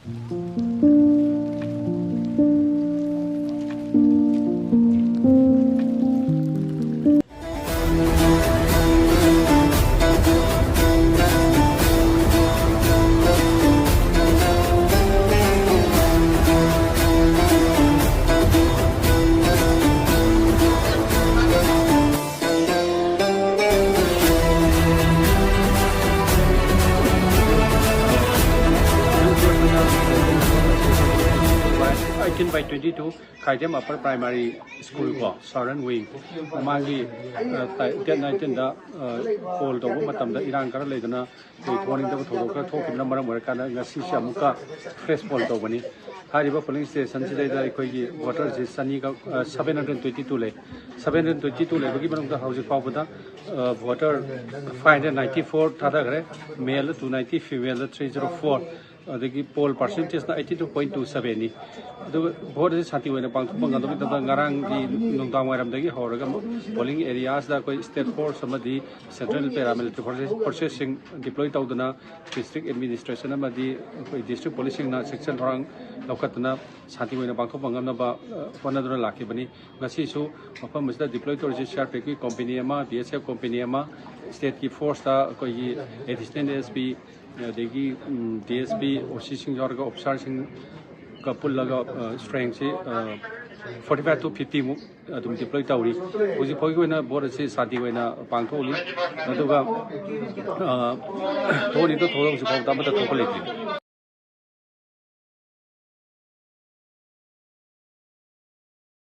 18/22 Khaidem Upper Primary School ko Saran Wing magi get 19 da call to matam da Iran kar ledana thorning da thodo ka thok na maram kana ngasi shamuka fresh poll to bani hariba polling station si da koi gi voter ji sani ka 722 le 722 le bagi manam da house pawda voter 594 thada gare male 290 female 304 the poll percentage na 82.27 ni vote is sati wena pang pang da ngarang di nongdang waram da gi horaga polling areas da koi state force samadi central paramilitary processing deploy tawdana district administration amadi koi district policing na section thorang lokatna sati wena pang pang na ba honadura lakhi bani ngasi su mafam masda deploy to register pe company ama bsf company ama state ki force da koi assistant sp degi DSP OC jorga officer sing kapul laga strength se 45 to 50 mu adum deploy tawri uji phoi ko na board se sati wena pangtholi aduga thoni to thodo uji phau ta mata thokole